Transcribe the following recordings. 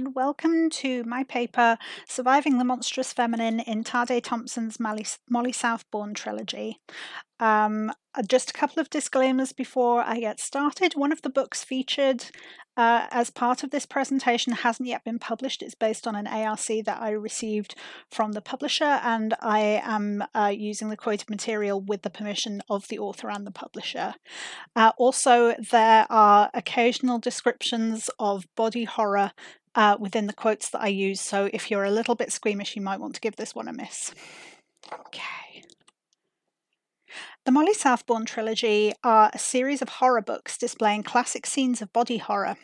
and welcome to my paper, Surviving the Monstrous Feminine in TADE Thompson's Molly Southbourne Trilogy. Just a couple of disclaimers before I get started. One of the books featured as part of this presentation hasn't yet been published. It's based on an ARC that I received from the publisher, and I am using the quoted material with the permission of the author and the publisher. Also, there are occasional descriptions of body horror within the quotes that I use, so if you're a little bit squeamish, you might want to give this one a miss. Okay. The Molly Southbourne Trilogy are a series of horror books displaying classic scenes of body horror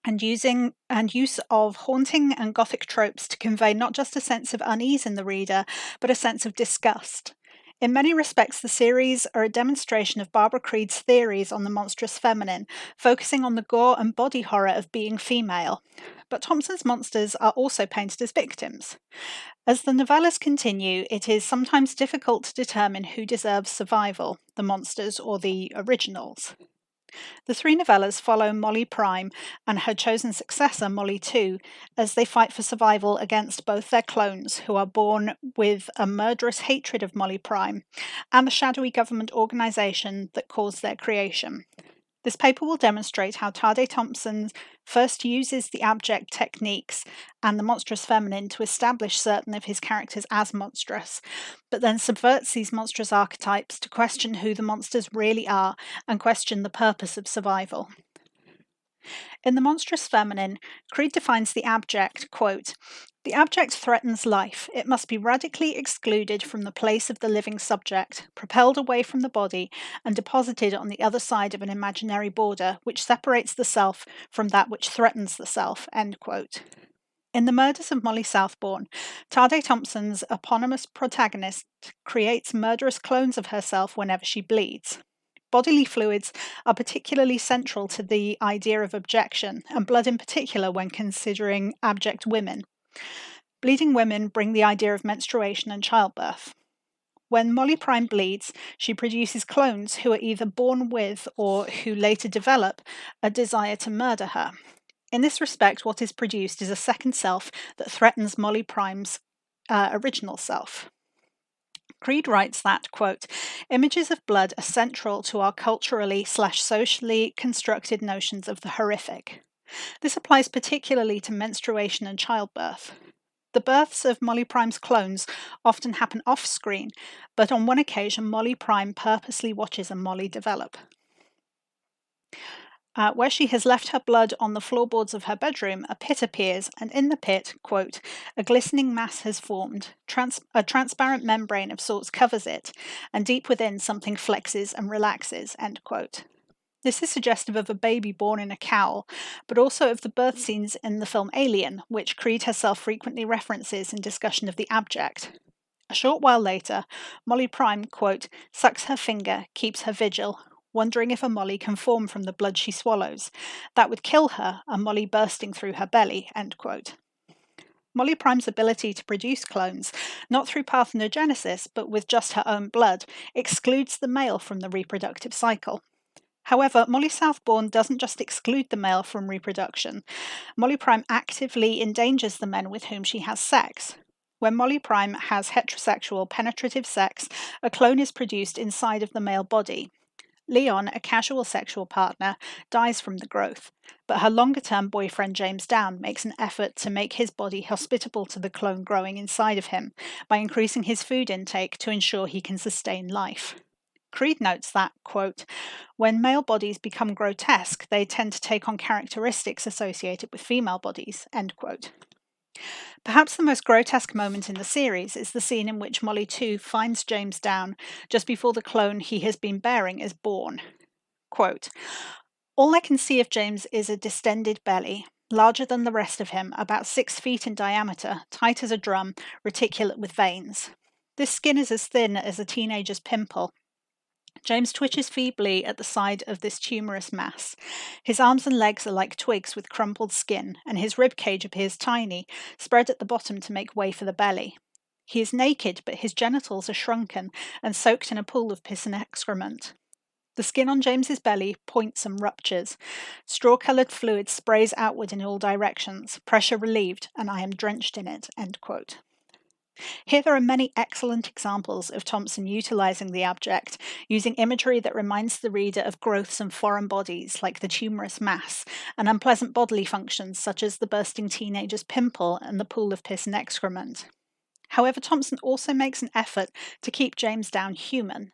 and use of haunting and gothic tropes to convey not just a sense of unease in the reader, but a sense of disgust. In many respects, the series are a demonstration of Barbara Creed's theories on the monstrous feminine, focusing on the gore and body horror of being female. But Thompson's monsters are also painted as victims. As the novellas continue, it is sometimes difficult to determine who deserves survival, the monsters or the originals. The three novellas follow Molly Prime and her chosen successor, Molly 2, as they fight for survival against both their clones, who are born with a murderous hatred of Molly Prime, and the shadowy government organisation that caused their creation. This paper will demonstrate how TADE Thompson first uses the abject techniques and the monstrous feminine to establish certain of his characters as monstrous, but then subverts these monstrous archetypes to question who the monsters really are and question the purpose of survival. In The Monstrous Feminine, Creed defines the abject, quote, "The abject threatens life. It must be radically excluded from the place of the living subject, propelled away from the body, and deposited on the other side of an imaginary border, which separates the self from that which threatens the self," end quote. In The Murders of Molly Southbourne, TADE Thompson's eponymous protagonist creates murderous clones of herself whenever she bleeds. Bodily fluids are particularly central to the idea of abjection, and blood in particular when considering abject women. Bleeding women bring the idea of menstruation and childbirth. When Molly Prime bleeds, she produces clones who are either born with or who later develop a desire to murder her. In this respect, what is produced is a second self that threatens Molly Prime's original self. Creed writes that, quote, "Images of blood are central to our culturally/socially constructed notions of the horrific. This applies particularly to menstruation and childbirth. The births of Molly Prime's clones often happen off-screen, but on one occasion Molly Prime purposely watches a Molly develop. Where she has left her blood on the floorboards of her bedroom, a pit appears, and in the pit, quote, a glistening mass has formed. A transparent membrane of sorts covers it, and deep within something flexes and relaxes," end quote. This is suggestive of a baby born in a cowl, but also of the birth scenes in the film Alien, which Creed herself frequently references in discussion of the abject. A short while later, Molly Prime, quote, sucks her finger, keeps her vigil, wondering if a Molly can form from the blood she swallows. That would kill her, a Molly bursting through her belly, end quote. Molly Prime's ability to produce clones, not through parthenogenesis, but with just her own blood, excludes the male from the reproductive cycle. However, Molly Southbourne doesn't just exclude the male from reproduction. Molly Prime actively endangers the men with whom she has sex. When Molly Prime has heterosexual penetrative sex, a clone is produced inside of the male body. Leon, a casual sexual partner, dies from the growth, but her longer-term boyfriend James Down makes an effort to make his body hospitable to the clone growing inside of him by increasing his food intake to ensure he can sustain life. Creed notes that, quote, when male bodies become grotesque, they tend to take on characteristics associated with female bodies, end quote. Perhaps the most grotesque moment in the series is the scene in which Molly 2 finds James Down just before the clone he has been bearing is born. Quote, all I can see of James is a distended belly, larger than the rest of him, about 6 feet in diameter, tight as a drum, reticulate with veins. This skin is as thin as a teenager's pimple. James twitches feebly at the side of this tumorous mass. His arms and legs are like twigs with crumpled skin, and his rib cage appears tiny, spread at the bottom to make way for the belly. He is naked, but his genitals are shrunken and soaked in a pool of piss and excrement. The skin on James's belly points and ruptures. Straw-coloured fluid sprays outward in all directions. Pressure relieved, and I am drenched in it." End quote. Here there are many excellent examples of Thompson utilising the abject, using imagery that reminds the reader of growths and foreign bodies like the tumorous mass, and unpleasant bodily functions such as the bursting teenager's pimple and the pool of piss and excrement. However, Thompson also makes an effort to keep James down human.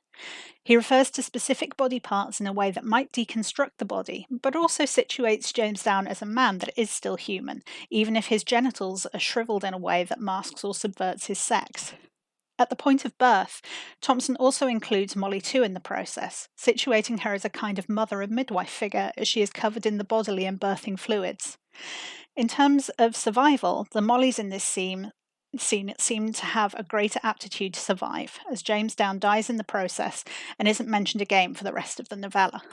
He refers to specific body parts in a way that might deconstruct the body, but also situates James down as a man that is still human, even if his genitals are shriveled in a way that masks or subverts his sex. At the point of birth, Thompson also includes Molly too in the process, situating her as a kind of mother and midwife figure as she is covered in the bodily and birthing fluids. In terms of survival, the Mollys in this scene seem to have a greater aptitude to survive, as James Down dies in the process and isn't mentioned again for the rest of the novella.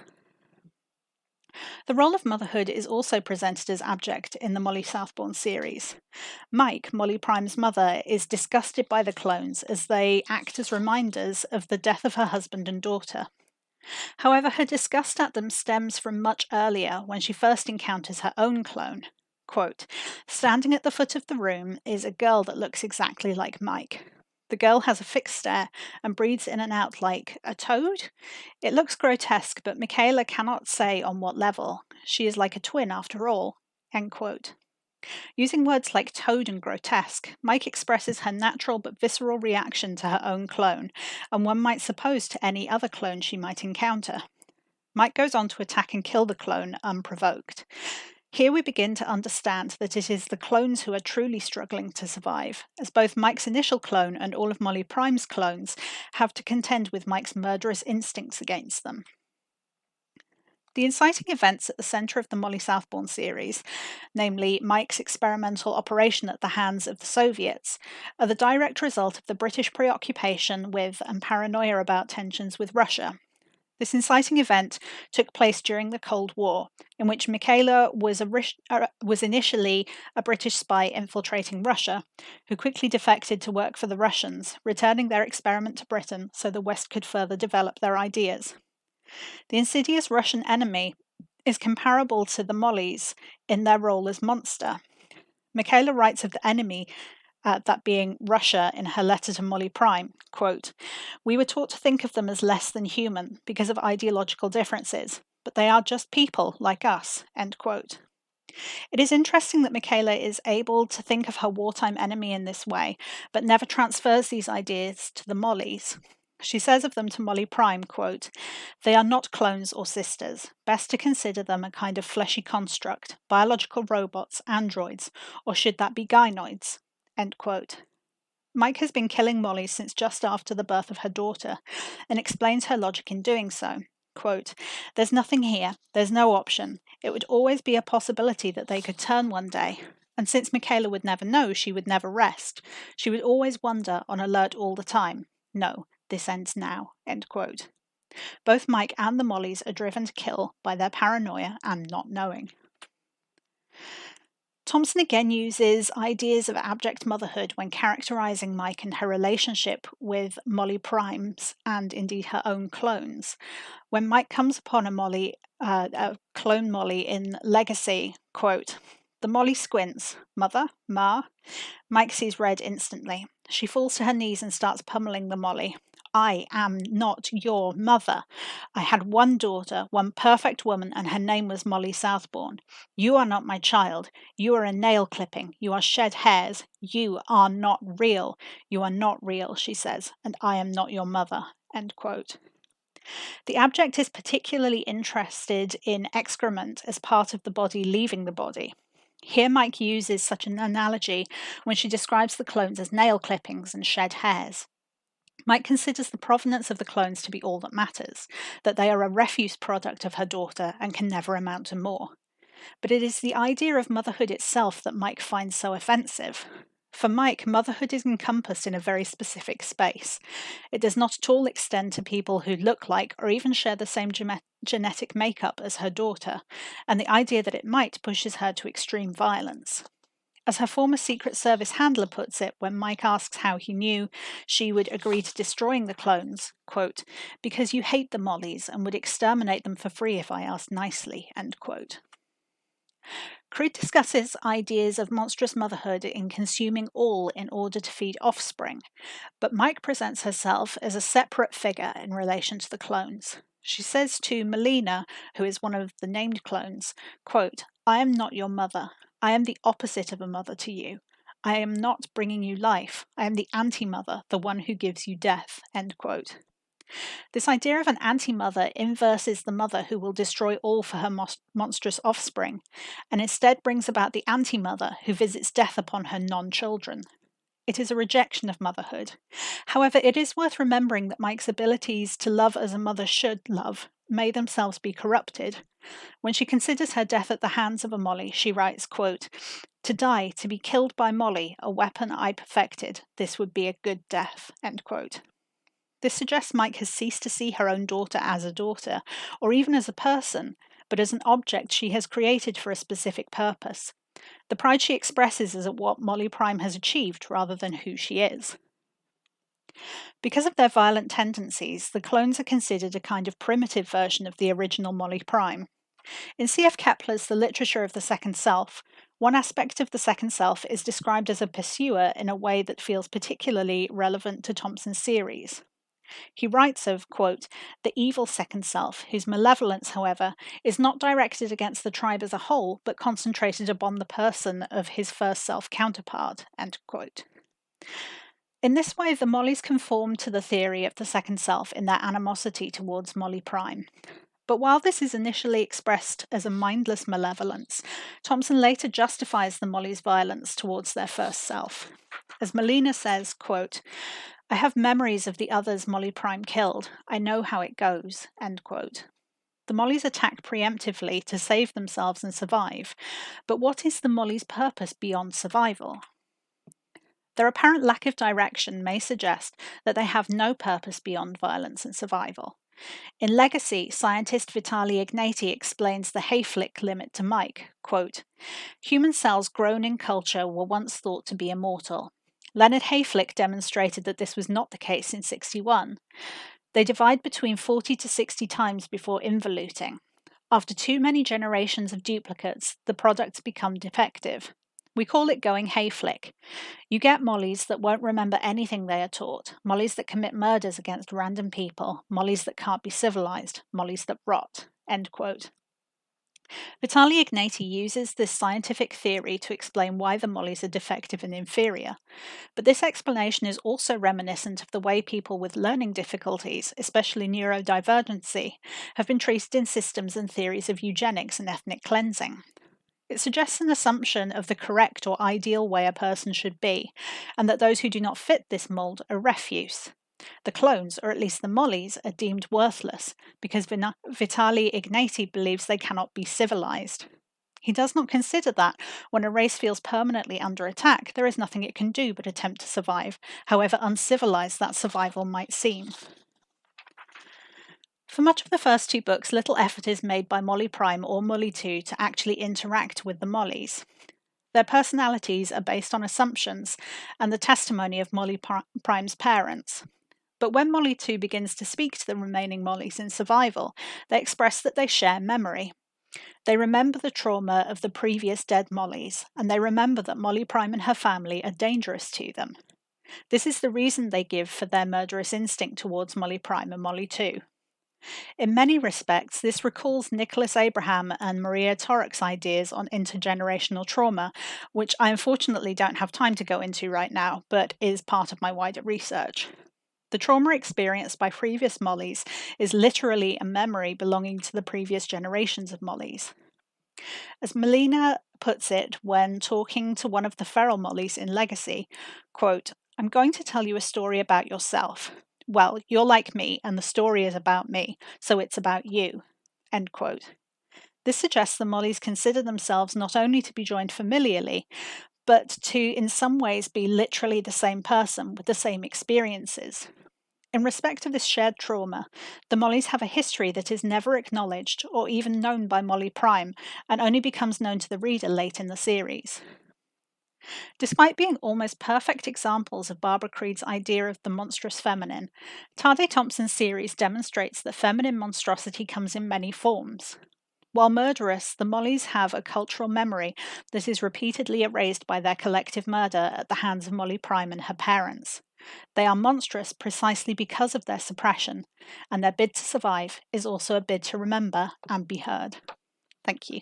The role of motherhood is also presented as abject in the Molly Southbourne series. Mike, Molly Prime's mother, is disgusted by the clones as they act as reminders of the death of her husband and daughter. However, her disgust at them stems from much earlier, when she first encounters her own clone. Quote, "Standing at the foot of the room is a girl that looks exactly like Mike. The girl has a fixed stare and breathes in and out like a toad. It looks grotesque, but Michaela cannot say on what level. She is like a twin after all." End quote. Using words like toad and grotesque, Mike expresses her natural but visceral reaction to her own clone, and one might suppose to any other clone she might encounter. Mike goes on to attack and kill the clone unprovoked. Here we begin to understand that it is the clones who are truly struggling to survive, as both Mike's initial clone and all of Molly Prime's clones have to contend with Mike's murderous instincts against them. The inciting events at the centre of the Molly Southbourne series, namely Mike's experimental operation at the hands of the Soviets, are the direct result of the British preoccupation with and paranoia about tensions with Russia. This inciting event took place during the Cold War, in which Michaela was initially a British spy infiltrating Russia, who quickly defected to work for the Russians, returning their experiment to Britain so the West could further develop their ideas. The insidious Russian enemy is comparable to the Mollys in their role as monster. Michaela writes of the enemy, that being Russia, in her letter to Molly Prime, quote, "We were taught to think of them as less than human because of ideological differences, but they are just people like us." End quote. It is interesting that Michaela is able to think of her wartime enemy in this way, but never transfers these ideas to the Mollys. She says of them to Molly Prime, quote, "They are not clones or sisters. Best to consider them a kind of fleshy construct, biological robots, androids, or should that be gynoids?" End quote. Mike has been killing Molly since just after the birth of her daughter, and explains her logic in doing so. Quote, "There's nothing here, there's no option. It would always be a possibility that they could turn one day. And since Michaela would never know, she would never rest. She would always wonder, on alert all the time. No, this ends now." End quote. Both Mike and the Mollys are driven to kill by their paranoia and not knowing. Thompson again uses ideas of abject motherhood when characterizing Mike and her relationship with Molly Prime's and indeed her own clones. When Mike comes upon a clone Molly in Legacy, quote, "The Molly squints. Mother? Ma?" Mike sees red instantly. She falls to her knees and starts pummeling the Molly. "I am not your mother. I had one daughter, one perfect woman, and her name was Molly Southbourne. You are not my child. You are a nail clipping. You are shed hairs. You are not real. You are not real," she says, "and I am not your mother." End quote. The abject is particularly interested in excrement as part of the body leaving the body. Here Mike uses such an analogy when she describes the clones as nail clippings and shed hairs. Mike considers the provenance of the clones to be all that matters, that they are a refuse product of her daughter and can never amount to more. But it is the idea of motherhood itself that Mike finds so offensive. For Mike, motherhood is encompassed in a very specific space. It does not at all extend to people who look like or even share the same genetic makeup as her daughter, and the idea that it might pushes her to extreme violence. As her former Secret Service handler puts it, when Mike asks how he knew she would agree to destroying the clones, quote, "because you hate the Mollies and would exterminate them for free if I asked nicely," end quote. Crude discusses ideas of monstrous motherhood in consuming all in order to feed offspring, but Mike presents herself as a separate figure in relation to the clones. She says to Melina, who is one of the named clones, quote, "I am not your mother. I am the opposite of a mother to you. I am not bringing you life. I am the anti-mother, the one who gives you death," end quote. This idea of an anti-mother inverses the mother who will destroy all for her monstrous offspring, and instead brings about the anti-mother who visits death upon her non-children. It is a rejection of motherhood. However, it is worth remembering that Mike's abilities to love as a mother should love may themselves be corrupted. When she considers her death at the hands of a Molly, she writes, quote, "To die, to be killed by Molly, a weapon I perfected, this would be a good death," end quote. This suggests Mike has ceased to see her own daughter as a daughter, or even as a person, but as an object she has created for a specific purpose. The pride she expresses is at what Molly Prime has achieved rather than who she is. Because of their violent tendencies, the clones are considered a kind of primitive version of the original Molly Prime. In C.F. Kepler's The Literature of the Second Self, one aspect of the second self is described as a pursuer in a way that feels particularly relevant to Thompson's series. He writes of, quote, "the evil second self, whose malevolence, however, is not directed against the tribe as a whole, but concentrated upon the person of his first self counterpart," end quote. In this way, the Mollies conform to the theory of the second self in their animosity towards Molly Prime. But while this is initially expressed as a mindless malevolence, Thompson later justifies the Mollies' violence towards their first self. As Melina says, quote, "I have memories of the others Molly Prime killed. I know how it goes," end quote. The Mollies attack preemptively to save themselves and survive, but what is the Mollies' purpose beyond survival? Their apparent lack of direction may suggest that they have no purpose beyond violence and survival. In Legacy, scientist Vitaly Ignati explains the Hayflick limit to Mike, quote, "Human cells grown in culture were once thought to be immortal. Leonard Hayflick demonstrated that this was not the case in 61. They divide between 40 to 60 times before involuting. After too many generations of duplicates, the products become defective. We call it going Hayflick. You get Mollies that won't remember anything they are taught, Mollies that commit murders against random people, Mollies that can't be civilized, Mollies that rot," end quote. Vitaly Ignati uses this scientific theory to explain why the Mollies are defective and inferior, but this explanation is also reminiscent of the way people with learning difficulties, especially neurodivergency, have been treated in systems and theories of eugenics and ethnic cleansing. It suggests an assumption of the correct or ideal way a person should be, and that those who do not fit this mold are refuse. The clones, or at least the Mollies, are deemed worthless because Vitaly Ignati believes they cannot be civilized. He does not consider that, when a race feels permanently under attack, there is nothing it can do but attempt to survive, however uncivilized that survival might seem. For much of the first two books, little effort is made by Molly Prime or Molly 2 to actually interact with the Mollies. Their personalities are based on assumptions and the testimony of Molly Prime's parents. But when Molly 2 begins to speak to the remaining Mollies in survival, they express that they share memory. They remember the trauma of the previous dead Mollies, and they remember that Molly Prime and her family are dangerous to them. This is the reason they give for their murderous instinct towards Molly Prime and Molly 2. In many respects, this recalls Nicholas Abraham and Maria Torok's ideas on intergenerational trauma, which I unfortunately don't have time to go into right now, but is part of my wider research. The trauma experienced by previous Mollies is literally a memory belonging to the previous generations of Mollies. As Melina puts it when talking to one of the feral Mollies in Legacy, quote, "I'm going to tell you a story about yourself. Well, you're like me, and the story is about me, so it's about you," end quote. This suggests the Mollies consider themselves not only to be joined familiarly, but to in some ways be literally the same person with the same experiences. In respect of this shared trauma, the Mollies have a history that is never acknowledged or even known by Molly Prime, and only becomes known to the reader late in the series. Despite being almost perfect examples of Barbara Creed's idea of the monstrous feminine, TADE Thompson's series demonstrates that feminine monstrosity comes in many forms. While murderous, the Mollys have a cultural memory that is repeatedly erased by their collective murder at the hands of Molly Prime and her parents. They are monstrous precisely because of their suppression, and their bid to survive is also a bid to remember and be heard. Thank you.